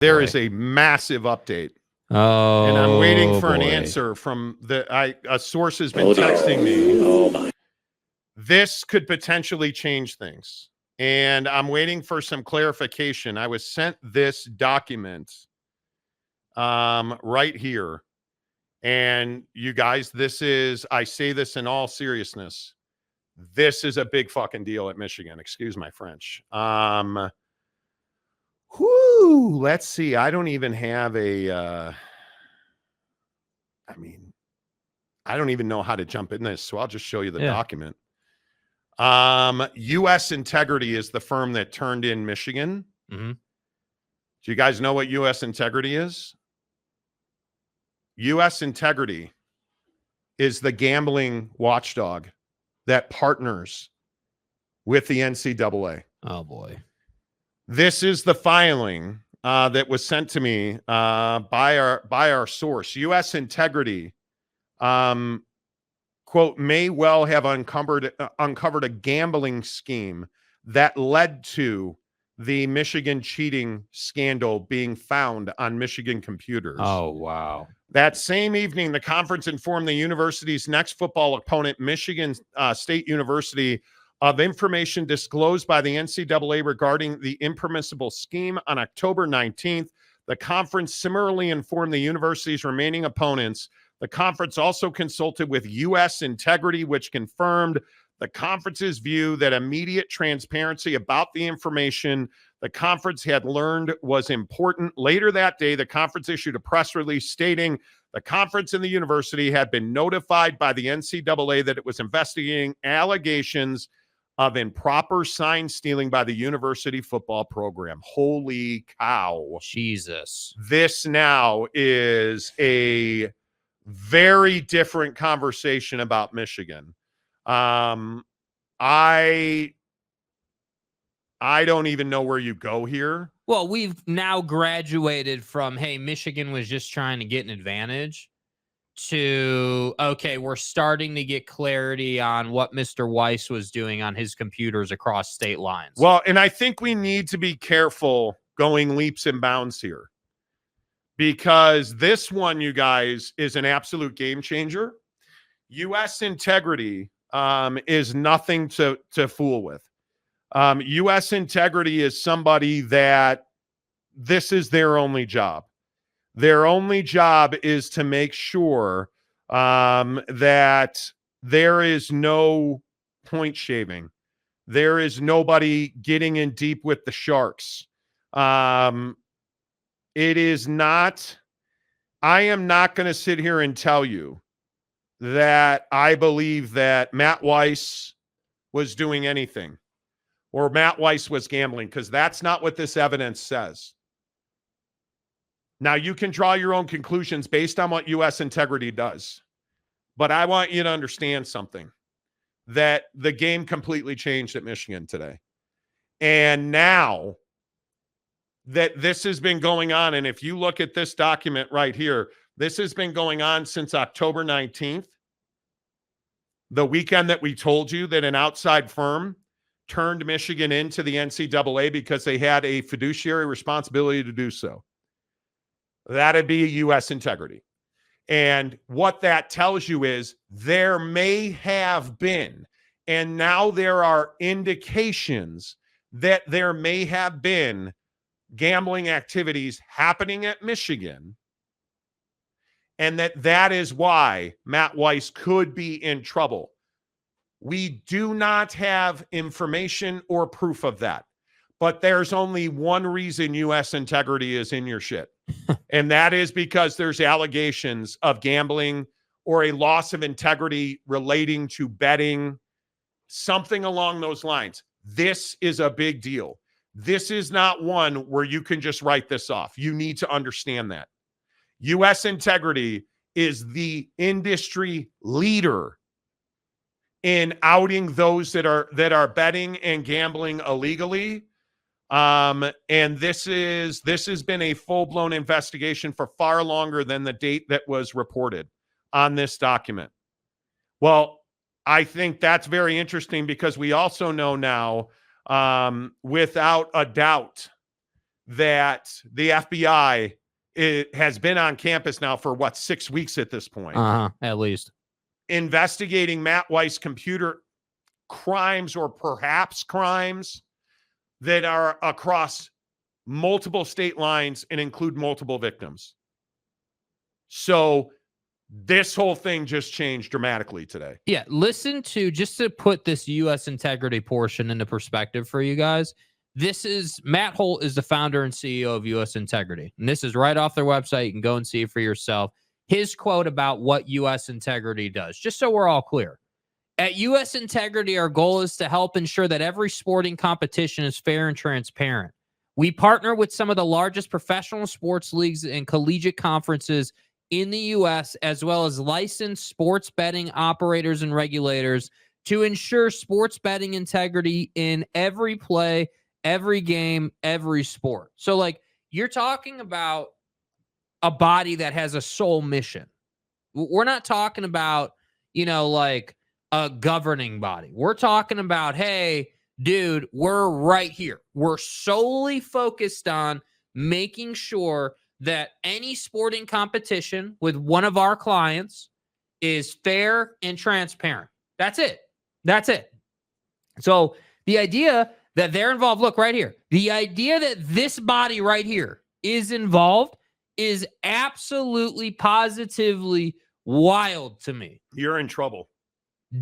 There is a massive update. Oh, and I'm waiting for an boy. answer from a source has been texting me. Oh my. This could potentially change things. And I'm waiting for some clarification. I was sent this document right here. And you guys, I say this in all seriousness. This is a big fucking deal at Michigan. Excuse my French. Let's see. I don't even have I don't even know how to jump in this, so I'll just show you the document. U.S. Integrity is the firm that turned in Michigan. Mm-hmm. Do you guys know what U.S. Integrity is? U.S. Integrity is the gambling watchdog that partners with the NCAA. Oh, boy. This is the filing that was sent to me by our source. U.S. Integrity, quote, may well have uncovered a gambling scheme that led to the Michigan cheating scandal being found on Michigan computers. Oh, wow. That same evening, the conference informed the university's next football opponent, Michigan State University, of information disclosed by the NCAA regarding the impermissible scheme on October 19th. The conference similarly informed the university's remaining opponents. The conference also consulted with U.S. Integrity, which confirmed the conference's view that immediate transparency about the information the conference had learned was important. Later that day, the conference issued a press release stating the conference and the university had been notified by the NCAA that it was investigating allegations of improper sign stealing by the university football program. Holy cow. Jesus. This now is a very different conversation about Michigan. I don't even know where you go here. Well, we've now graduated from, hey, Michigan was just trying to get an advantage, to, okay, we're starting to get clarity on what Mr. Weiss was doing on his computers across state lines. Well, and I think we need to be careful going leaps and bounds here, because this one, you guys, is an absolute game changer. U.S. Integrity is nothing to fool with. U.S. Integrity is somebody that this is their only job. Their only job is to make sure that there is no point shaving. There is nobody getting in deep with the sharks. It is not, I am not going to sit here and tell you that I believe that Matt Weiss was doing anything or Matt Weiss was gambling, because that's not what this evidence says. Now, you can draw your own conclusions based on what U.S. Integrity does. But I want you to understand something, that the game completely changed at Michigan today. And now that this has been going on, and if you look at this document right here, this has been going on since October 19th, the weekend that we told you that an outside firm turned Michigan into the NCAA because they had a fiduciary responsibility to do so. That'd be U.S. Integrity. And what that tells you is there may have been, and now there are indications that there may have been gambling activities happening at Michigan, and that is why Matt Weiss could be in trouble. We do not have information or proof of that, but there's only one reason U.S. Integrity is in your shit. And that is because there's allegations of gambling or a loss of integrity relating to betting, something along those lines. This is a big deal. This is not one where you can just write this off. You need to understand that. U.S. Integrity is the industry leader in outing those that are betting and gambling illegally. And this has been a full-blown investigation for far longer than the date that was reported on this document. Well, I think that's very interesting because we also know now, without a doubt, that the FBI has been on campus now for 6 weeks at this point, at least investigating Matt Weiss computer crimes or perhaps crimes that are across multiple state lines and include multiple victims. So this whole thing just changed dramatically today. Yeah, listen to, just to put this U.S. integrity portion into perspective for you guys. This is, Matt Holt is the founder and CEO of U.S. Integrity. And this is right off their website. You can go and see it for yourself. His quote about what U.S. Integrity does, just so we're all clear. At U.S. Integrity, our goal is to help ensure that every sporting competition is fair and transparent. We partner with some of the largest professional sports leagues and collegiate conferences in the U.S., as well as licensed sports betting operators and regulators, to ensure sports betting integrity in every play, every game, every sport. So, like, you're talking about a body that has a sole mission. We're not talking about, like a governing body. We're talking about, hey, dude, we're right here. We're solely focused on making sure that any sporting competition with one of our clients is fair and transparent. That's it. That's it. So the idea that they're involved, look right here, the idea that this body right here is involved is absolutely, positively wild to me. You're in trouble.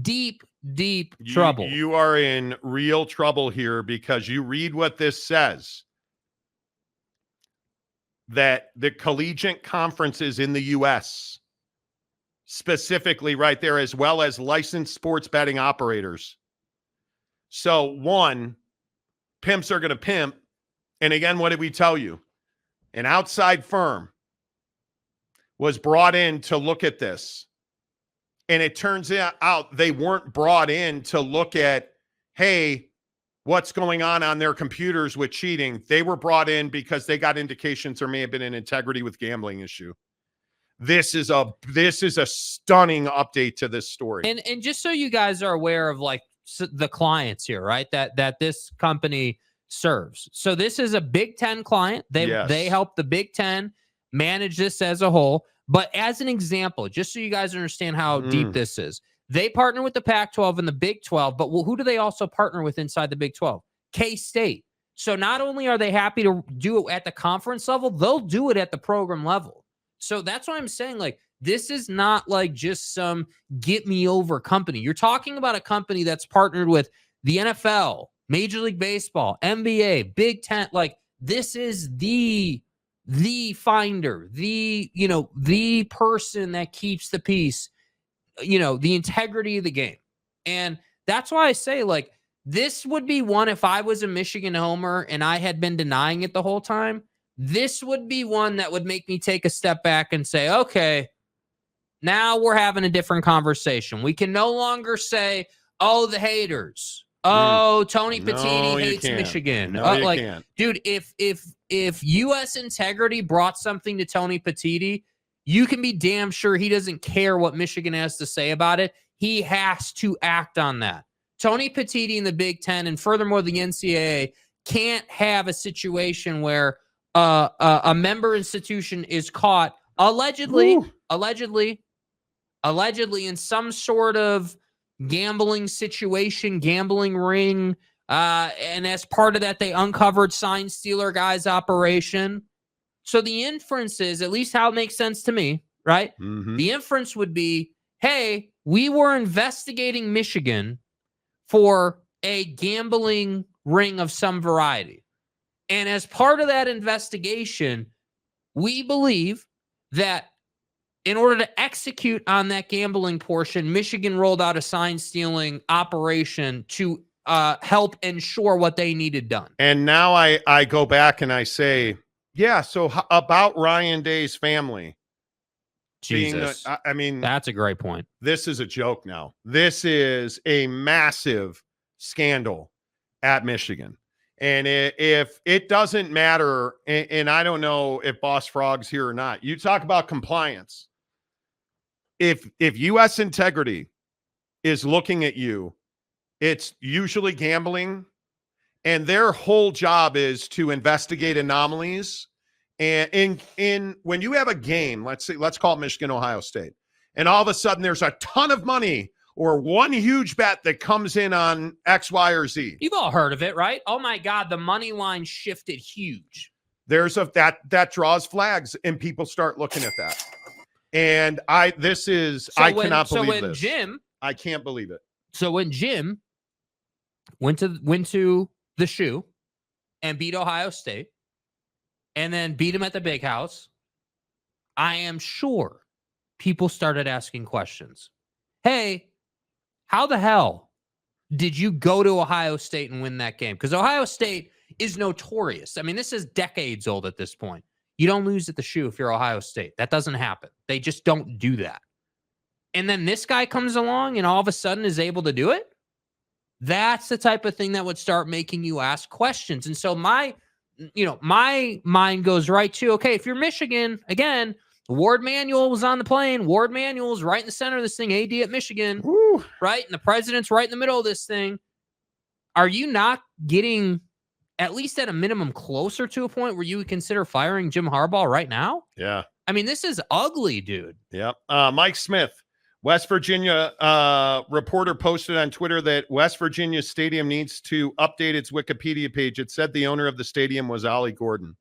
Deep, deep trouble. You are in real trouble here, because you read what this says, that the collegiate conferences in the U.S., specifically right there, as well as licensed sports betting operators. So, one, pimps are going to pimp. And again, what did we tell you? An outside firm was brought in to look at this. And it turns out they weren't brought in to look at, hey, what's going on their computers with cheating. They were brought in because they got indications there may have been an integrity with gambling issue. This is a stunning update to this story. And just so you guys are aware of, like, the clients here, right? That this company serves. So this is a Big Ten client. They help the Big Ten manage this as a whole. But as an example, just so you guys understand how deep this is, they partner with the Pac-12 and the Big 12, but who do they also partner with inside the Big 12? K-State. So not only are they happy to do it at the conference level, they'll do it at the program level. So that's why I'm saying, like, this is not like just some get me over company. You're talking about a company that's partnered with the NFL, Major League Baseball, NBA, Big Ten. Like, this is the finder, the person that keeps the peace, the integrity of the game. And that's why I say, like, this would be one, if I was a Michigan homer and I had been denying it the whole time, this would be one that would make me take a step back and say, okay, now we're having a different conversation. We can no longer say, oh, the haters. Oh, Tony Petitti hates Michigan. No, you can't. Dude, if U.S. Integrity brought something to Tony Petitti, you can be damn sure he doesn't care what Michigan has to say about it. He has to act on that. Tony Petitti in the Big Ten, and furthermore, the NCAA, can't have a situation where a member institution is caught allegedly in some sort of gambling situation, gambling ring, and as part of that, they uncovered sign stealer guy's operation. So the inference is, at least how it makes sense to me, right? The inference would be, hey, we were investigating Michigan for a gambling ring of some variety. And as part of that investigation, we believe that in order to execute on that gambling portion, Michigan rolled out a sign-stealing operation to help ensure what they needed done. And now I go back and I say, yeah, so about Ryan Day's family. Jesus. I mean, that's a great point. This is a joke now. This is a massive scandal at Michigan. And if it doesn't matter, and I don't know if Boss Frog's here or not, you talk about compliance. If U.S. Integrity is looking at you, it's usually gambling and their whole job is to investigate anomalies. And in when you have a game, let's call it Michigan, Ohio State, and all of a sudden there's a ton of money or one huge bet that comes in on X, Y, or Z. You've all heard of it, right? Oh my God, the money line shifted huge. There's that draws flags, and people start looking at that. And I cannot believe this. I can't believe it. So when Jim went to the shoe and beat Ohio State and then beat him at the big house, I am sure people started asking questions. Hey, how the hell did you go to Ohio State and win that game? Because Ohio State is notorious. I mean, this is decades old at this point. You don't lose at the shoe if you're Ohio State. That doesn't happen. They just don't do that. And then this guy comes along and all of a sudden is able to do it. That's the type of thing that would start making you ask questions. And so my mind goes right to, okay, if you're Michigan, again, Ward Manuel was on the plane. Ward Manuel's right in the center of this thing, AD at Michigan, Woo. right? And the president's right in the middle of this thing. Are you not getting, at least at a minimum, closer to a point where you would consider firing Jim Harbaugh right now? Yeah. I mean, this is ugly, dude. Yep. Mike Smith, West Virginia reporter, posted on Twitter that West Virginia Stadium needs to update its Wikipedia page. It said the owner of the stadium was Ollie Gordon.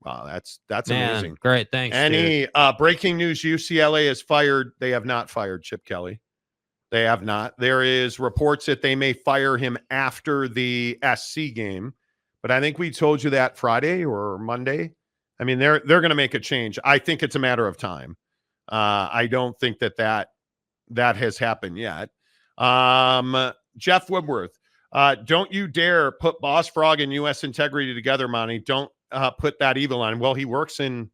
Wow, that's amazing. Great, thanks. Any breaking news, UCLA has fired. They have not fired Chip Kelly. They have not. There is reports that they may fire him after the SC game, but I think we told you that Friday or Monday. I mean, they're going to make a change. I think it's a matter of time. I don't think that has happened yet. Jeff Woodworth, don't you dare put Boss Frog and U.S. Integrity together, Monty. Don't put that evil on. Well, he works in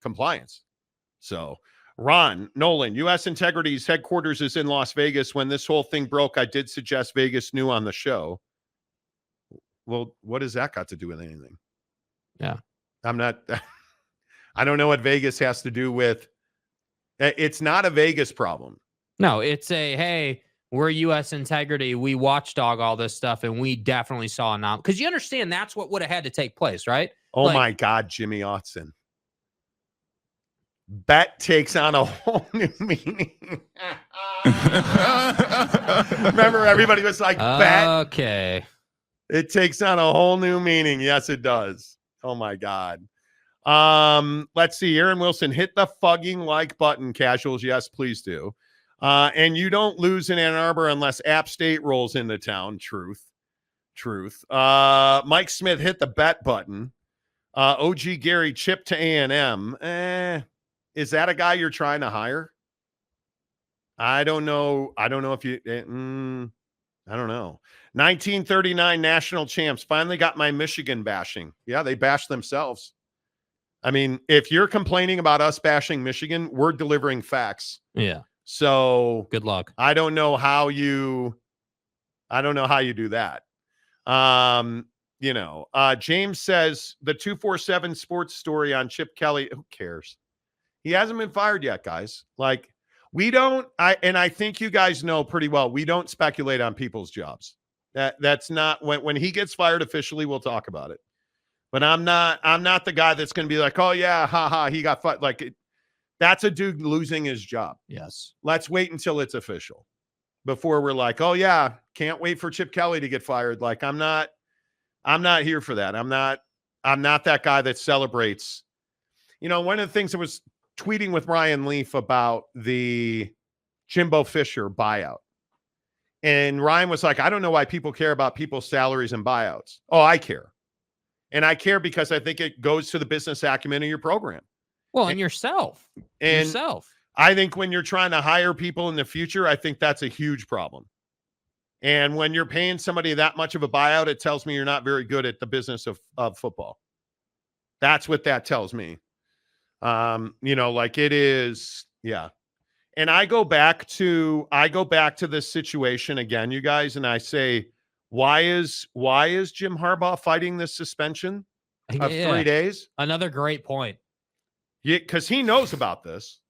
compliance. So, Ron Nolan, U.S. Integrity's headquarters is in Las Vegas. When this whole thing broke, I did suggest Vegas knew on the show. Well, what does that got to do with anything? Yeah. I don't know what Vegas has to do with. It's not a Vegas problem. No, it's hey, we're U.S. Integrity. We watchdog all this stuff, and we definitely saw a nom. Because you understand that's what would have had to take place, right? Oh, my God, Jimmy Otson. Bet takes on a whole new meaning. Remember, everybody was like, bet. Okay. It takes on a whole new meaning. Yes, it does. Oh, my God. Let's see. Aaron Wilson, hit the fucking like button, casuals. Yes, please do. And you don't lose in Ann Arbor unless App State rolls into town. Truth. Mike Smith, hit the bet button. OG Gary, Chip to A&M. Is that a guy you're trying to hire? I don't know if you, I don't know. 1939 national champs. Finally got my Michigan bashing. Yeah, they bashed themselves. I mean, if you're complaining about us bashing Michigan, we're delivering facts. Yeah. So good luck. I don't know how you do that. James says the 247 sports story on Chip Kelly. Who cares? He hasn't been fired yet, guys. Like I think you guys know pretty well, we don't speculate on people's jobs. That's not when he gets fired officially, we'll talk about it. But I'm not the guy that's going to be like, oh yeah, haha, he got fired. Like that's a dude losing his job. Yes. Let's wait until it's official before we're like, oh yeah, can't wait for Chip Kelly to get fired. Like I'm not here for that. I'm not that guy that celebrates. One of the things I was tweeting with Ryan Leaf about the Jimbo Fisher buyout. And Ryan was like, I don't know why people care about people's salaries and buyouts. Oh, I care. And I care because I think it goes to the business acumen of your program. Well, and yourself. I think when you're trying to hire people in the future, I think that's a huge problem. And when you're paying somebody that much of a buyout, it tells me you're not very good at the business of football. That's what that tells me. Like it is. Yeah. And I go back to this situation again, you guys. And I say, why is Jim Harbaugh fighting this suspension of 3 days? Another great point. Yeah, because he knows about this.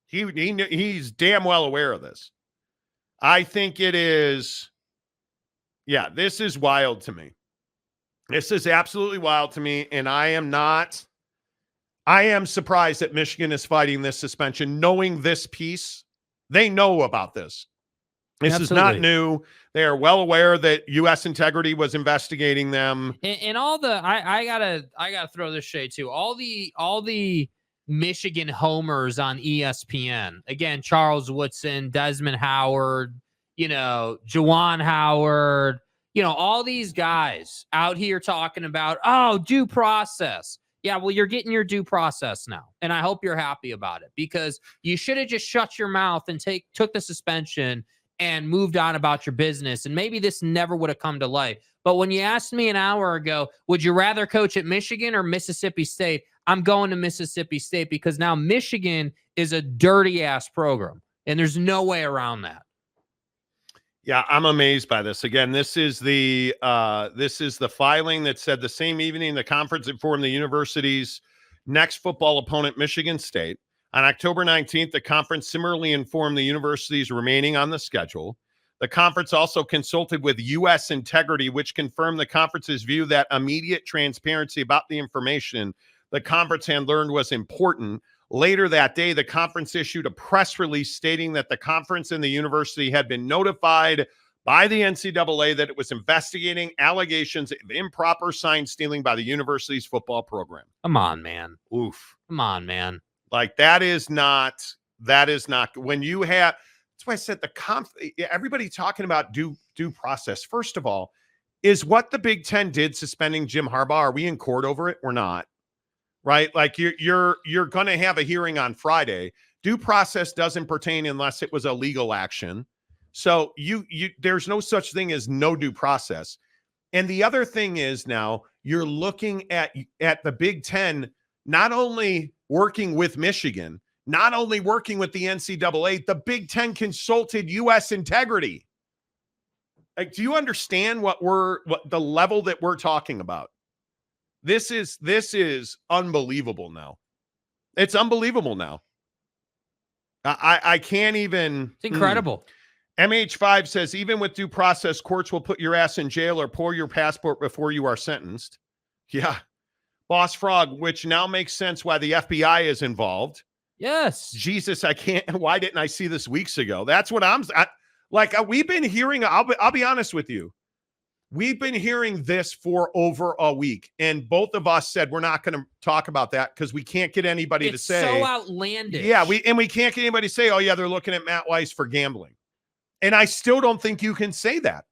He's damn well aware of this. I think it is. Yeah, this is wild to me. This is absolutely wild to me, and I am surprised that Michigan is fighting this suspension, knowing this piece. They know about this. This is not new. They are well aware that U.S. Integrity was investigating them. And all the I gotta throw this shade too. All the Michigan homers on ESPN. Again, Charles Woodson, Desmond Howard, Juwan Howard, all these guys out here talking about due process. Yeah, well, you're getting your due process now, and I hope you're happy about it, because you should have just shut your mouth and took the suspension and moved on about your business, and maybe this never would have come to light. But when you asked me an hour ago, would you rather coach at Michigan or Mississippi State? I'm going to Mississippi State, because now Michigan is a dirty-ass program, and there's no way around that. Yeah, I'm amazed by this. Again, this is the filing that said the same evening the conference informed the university's next football opponent, Michigan State. On October 19th, the conference similarly informed the universities remaining on the schedule. The conference also consulted with U.S. Integrity, which confirmed the conference's view that immediate transparency about the information the conference had learned was important. Later that day, the conference issued a press release stating that the conference and the university had been notified by the NCAA that it was investigating allegations of improper sign stealing by the university's football program. Come on, man. Oof. Come on, man. Like, that is not when you have, that's why I said everybody talking about due process. First of all, is what the Big Ten did suspending Jim Harbaugh, are we in court over it or not? Right? Like, you're going to have a hearing on Friday. Due process doesn't pertain unless it was a legal action. So there's no such thing as no due process. And the other thing is, now you're looking at the Big Ten not only working with Michigan, not only working with the NCAA, the Big Ten consulted U.S. Integrity. Like, do you understand what the level that we're talking about? This is unbelievable now. It's unbelievable now. I can't even. It's incredible. MH5 says, even with due process, courts will put your ass in jail or pull your passport before you are sentenced. Yeah. Boss Frog, which now makes sense why the FBI is involved. Yes. Jesus, I can't. Why didn't I see this weeks ago? That's what we've been hearing. I'll be honest with you. We've been hearing this for over a week, and both of us said we're not going to talk about that because we can't get anybody to say. It's so outlandish. Yeah, we can't get anybody to say, oh yeah, they're looking at Matt Weiss for gambling. And I still don't think you can say that.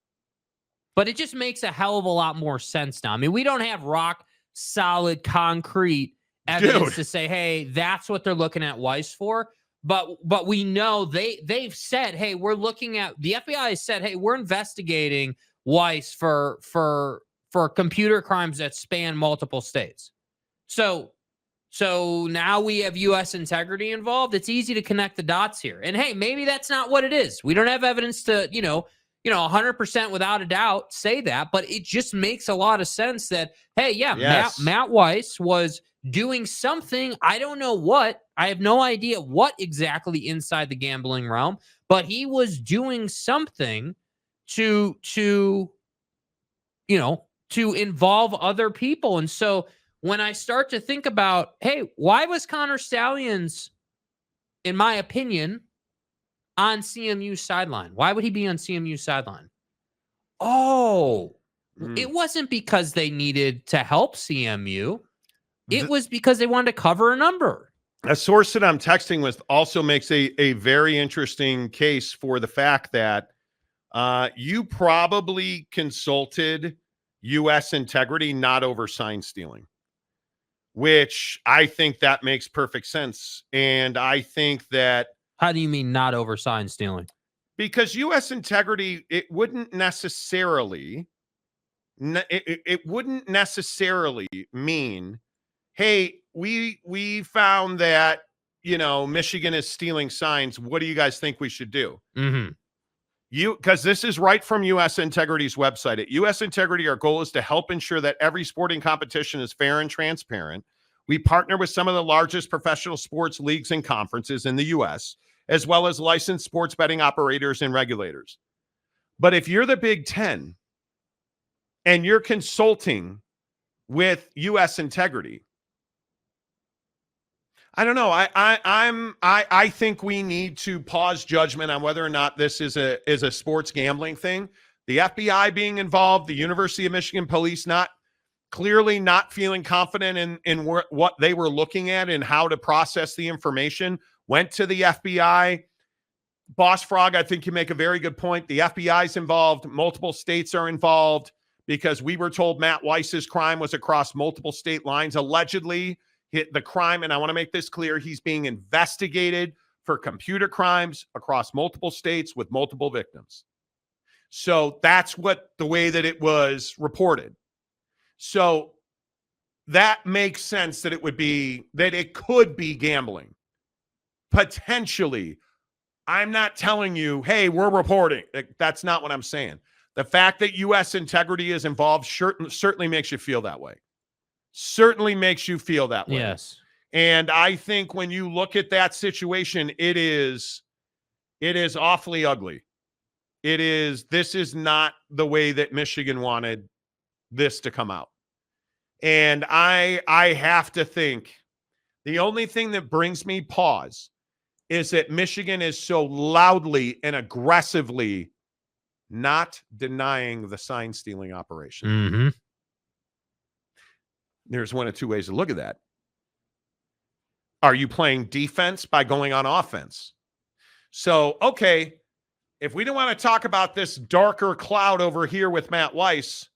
But it just makes a hell of a lot more sense now. I mean, we don't have rock solid concrete evidence to say, hey, that's what they're looking at Weiss for. But we know they've said, hey, we're looking at, the FBI has said, hey, we're investigating Weiss for computer crimes that span multiple states. So now we have U.S. Integrity involved. It's easy to connect the dots here. And hey, maybe that's not what it is. We don't have evidence to, 100% without a doubt say that, but it just makes a lot of sense that, hey, yeah, yes. Matt Weiss was doing something. I don't know what. I have no idea what exactly inside the gambling realm, but he was doing something to involve other people. And so when I start to think about, hey, why was Connor Stallions, in my opinion, on CMU's sideline? Why would he be on CMU's sideline? It wasn't because they needed to help CMU. It was because they wanted to cover a number. A source that I'm texting with also makes a very interesting case for the fact that you probably consulted U.S. Integrity not over sign stealing, which I think that makes perfect sense. And I think that. How do you mean not over sign stealing? Because U.S. Integrity, it wouldn't necessarily mean, hey, we found that, Michigan is stealing signs. What do you guys think we should do? Mm-hmm. Because this is right from U.S. Integrity's website. At U.S. Integrity, our goal is to help ensure that every sporting competition is fair and transparent. We partner with some of the largest professional sports leagues and conferences in the U.S., as well as licensed sports betting operators and regulators. But if you're the Big Ten and you're consulting with U.S. integrity. I don't know. I think we need to pause judgment on whether or not this is a sports gambling thing. The FBI being involved, the University of Michigan police clearly not feeling confident in what they were looking at and how to process the information, went to the FBI. Boss Frog, I think you make a very good point. The FBI's involved. Multiple states are involved because we were told Matt Weiss's crime was across multiple state lines. Allegedly, the crime, and I want to make this clear, he's being investigated for computer crimes across multiple states with multiple victims. So that's the way that it was reported. So that makes sense that it could be gambling. Potentially. I'm not telling you, hey, we're reporting. That's not what I'm saying. The fact that U.S. integrity is involved certainly makes you feel that way. Certainly makes you feel that way. Yes. And I think when you look at that situation, it is awfully ugly. This is not the way that Michigan wanted this to come out. And I have to think the only thing that brings me pause is that Michigan is so loudly and aggressively not denying the sign stealing operation. Mm-hmm. There's one of two ways to look at that. Are you playing defense by going on offense? So, okay, if we don't want to talk about this darker cloud over here with Matt Weiss,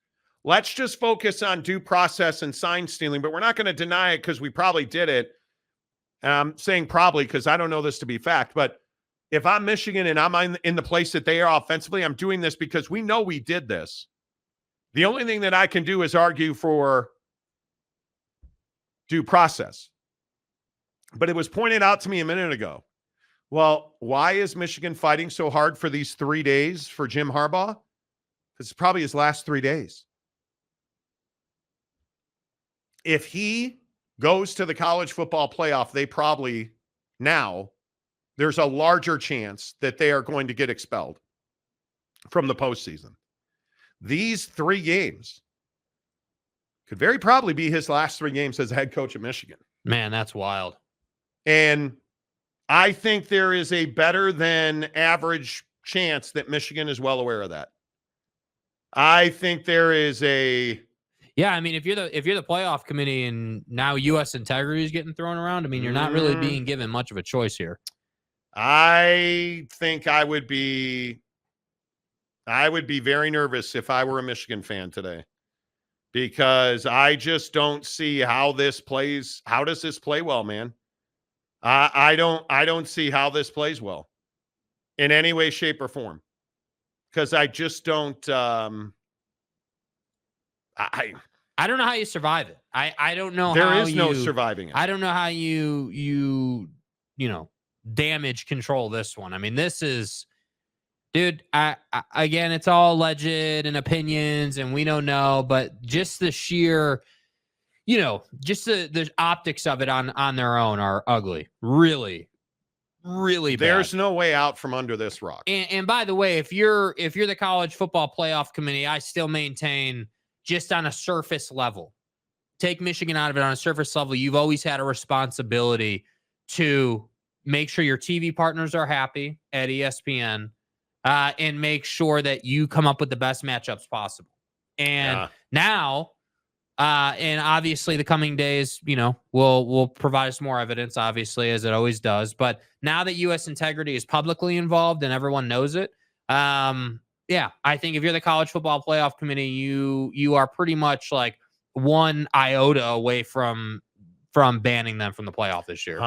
let's just focus on due process and sign stealing, but we're not going to deny it because we probably did it. And I'm saying probably because I don't know this to be fact, but if I'm Michigan and I'm in the place that they are offensively, I'm doing this because we know we did this. The only thing that I can do is argue for due process. But it was pointed out to me a minute ago. Well, why is Michigan fighting so hard for these 3 days for Jim Harbaugh? Because it's probably his last 3 days. If he goes to the college football playoff, there's a larger chance that they are going to get expelled from the postseason. These 3 games could very probably be his last 3 games as a head coach at Michigan. Man, that's wild. And I think there is a better than average chance that Michigan is well aware of that. I think there is Yeah, I mean, if you're the playoff committee and now U.S. integrity is getting thrown around, I mean, you're not really being given much of a choice here. I think I would be very nervous if I were a Michigan fan today, because I just don't see how this plays. How does this play well, man? I don't see how this plays well in any way, shape, or form, because I just don't. I don't know how you survive it. I don't know. There is no surviving it. I don't know how you damage control this one. I mean, this is, dude. Again, it's all alleged and opinions, and we don't know. But just the sheer, just the optics of it on their own are ugly. Really, really bad. There's no way out from under this rock. And by the way, if you're the college football playoff committee, I still maintain, just on a surface level, take Michigan out of it on a surface level. You've always had a responsibility to make sure your TV partners are happy at ESPN, and make sure that you come up with the best matchups possible. And now, and obviously the coming days, will provide us more evidence, obviously, as it always does. But now that U.S. integrity is publicly involved and everyone knows it, yeah, I think if you're the college football playoff committee, you are pretty much like one iota away from banning them from the playoff this year.